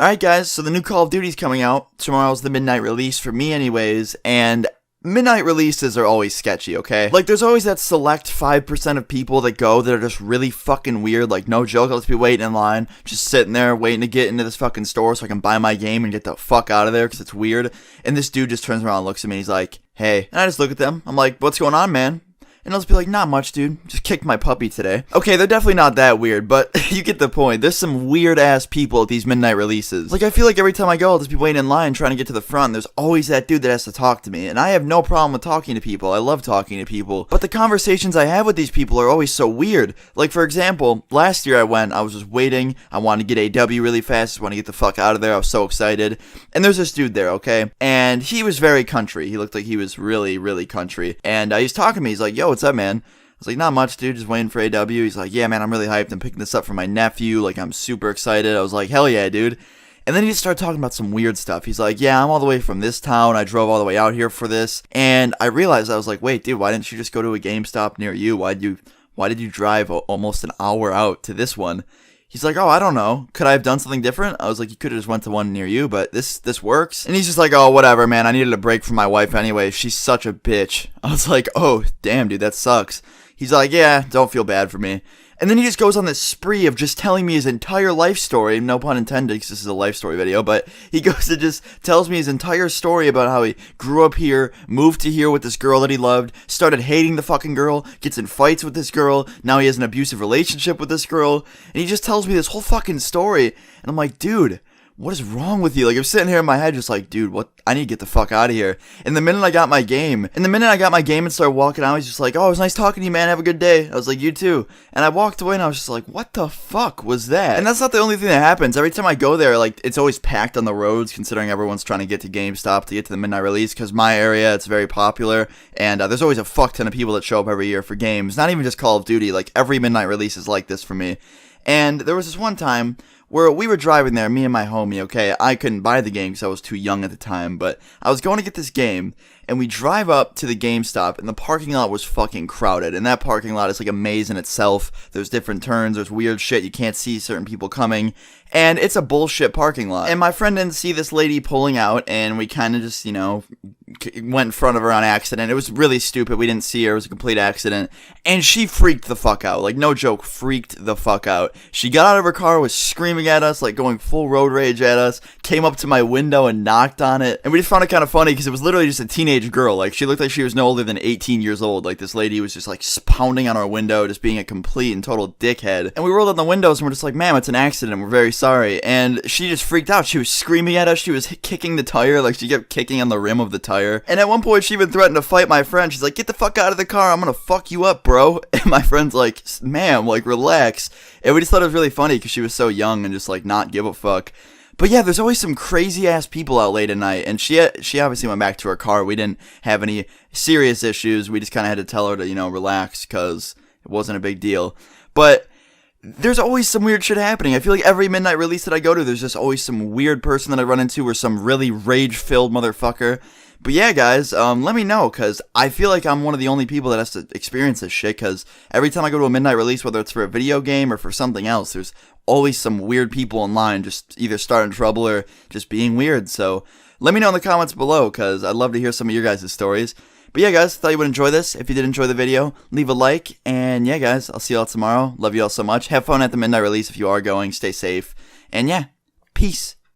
Alright guys, so the new Call of Duty's coming out. Tomorrow's the midnight release for me anyways, and midnight releases are always sketchy, okay? Like, there's always that select 5% of people that go that are just really fucking weird. Like, no joke, I'll just be waiting in line, just sitting there waiting to get into this fucking store so I can buy my game and get the fuck out of there because it's weird. And this dude just turns around and looks at me and he's like, hey. And I just look at them. I'm like, what's going on, man? And I'll just be like, not much, dude. Just kicked my puppy today. Okay, they're definitely not that weird, but you get the point. There's some weird-ass people at these midnight releases. Like, I feel like every time I go, I'll just be waiting in line trying to get to the front. There's always that dude that has to talk to me. And I have no problem with talking to people. I love talking to people. But the conversations I have with these people are always so weird. Like, for example, last year I was just waiting. I wanted to get AW really fast. Just wanted to get the fuck out of there. I was so excited. And there's this dude there, okay? And he was very country. He looked like he was really, really country. And he's talking to me. He's like, yo, what's up, man? I was like, not much, dude, just waiting for AW. He's like, yeah, man, I'm really hyped. I'm picking this up for my nephew. Like, I'm super excited. I was like, hell yeah, dude. And then he just started talking about some weird stuff. He's like, yeah, I'm all the way from this town. I drove all the way out here for this. And I realized, I was like, wait, dude, why didn't you just go to a GameStop near you? Why did you drive almost an hour out to this one? He's like, oh, I don't know. Could I have done something different? I was like, you could have just went to one near you, but this works. And he's just like, oh, whatever, man. I needed a break from my wife anyway. She's such a bitch. I was like, oh, damn, dude, that sucks. He's like, yeah, don't feel bad for me. And then he just goes on this spree of just telling me his entire life story, no pun intended, because this is a life story video, but he goes and just tells me his entire story about how he grew up here, moved to here with this girl that he loved, started hating the fucking girl, gets in fights with this girl, now he has an abusive relationship with this girl, and he just tells me this whole fucking story, and I'm like, dude, what is wrong with you? Like, I'm sitting here in my head just like, dude, what? I need to get the fuck out of here. And the minute I got my game and started walking out, he's just like, oh, it was nice talking to you, man. Have a good day. I was like, you too. And I walked away and I was just like, what the fuck was that? And that's not the only thing that happens. Every time I go there, like, it's always packed on the roads, considering everyone's trying to get to GameStop to get to the midnight release, because my area, it's very popular. And there's always a fuck ton of people that show up every year for games. Not even just Call of Duty. Like, every midnight release is like this for me. And there was this one time where we were driving there, me and my homie, okay? I couldn't buy the game because I was too young at the time, but I was going to get this game, and we drive up to the GameStop, and the parking lot was fucking crowded, and that parking lot is like a maze in itself. There's different turns, there's weird shit, you can't see certain people coming, and it's a bullshit parking lot. And my friend didn't see this lady pulling out, and we kind of just, went in front of her on accident. It was really stupid. We didn't see her. It was a complete accident. And she freaked the fuck out. Like, no joke, freaked the fuck out. She got out of her car, was screaming at us, like going full road rage at us, came up to my window and knocked on it. And we just found it kind of funny because it was literally just a teenage girl. Like, she looked like she was no older than 18 years old. Like, this lady was just like pounding on our window, just being a complete and total dickhead. And we rolled down the windows and we're just like, ma'am, it's an accident. We're very sorry. And she just freaked out. She was screaming at us. She was kicking the tire. Like, she kept kicking on the rim of the tire. And at one point, she even threatened to fight my friend. She's like, get the fuck out of the car. I'm gonna fuck you up, bro. And my friend's like, ma'am, like, relax. And we just thought it was really funny because she was so young and just, like, not give a fuck. But yeah, there's always some crazy-ass people out late at night. And she obviously went back to her car. We didn't have any serious issues. We just kind of had to tell her to, relax because it wasn't a big deal. But there's always some weird shit happening. I feel like every midnight release that I go to, there's just always some weird person that I run into or some really rage-filled motherfucker. But yeah, guys, let me know, because I feel like I'm one of the only people that has to experience this shit, because every time I go to a midnight release, whether it's for a video game or for something else, there's always some weird people online just either starting trouble or just being weird. So let me know in the comments below, because I'd love to hear some of your guys' stories. But yeah, guys, thought you would enjoy this. If you did enjoy the video, leave a like. And yeah, guys, I'll see you all tomorrow. Love you all so much. Have fun at the midnight release if you are going. Stay safe. And yeah, peace.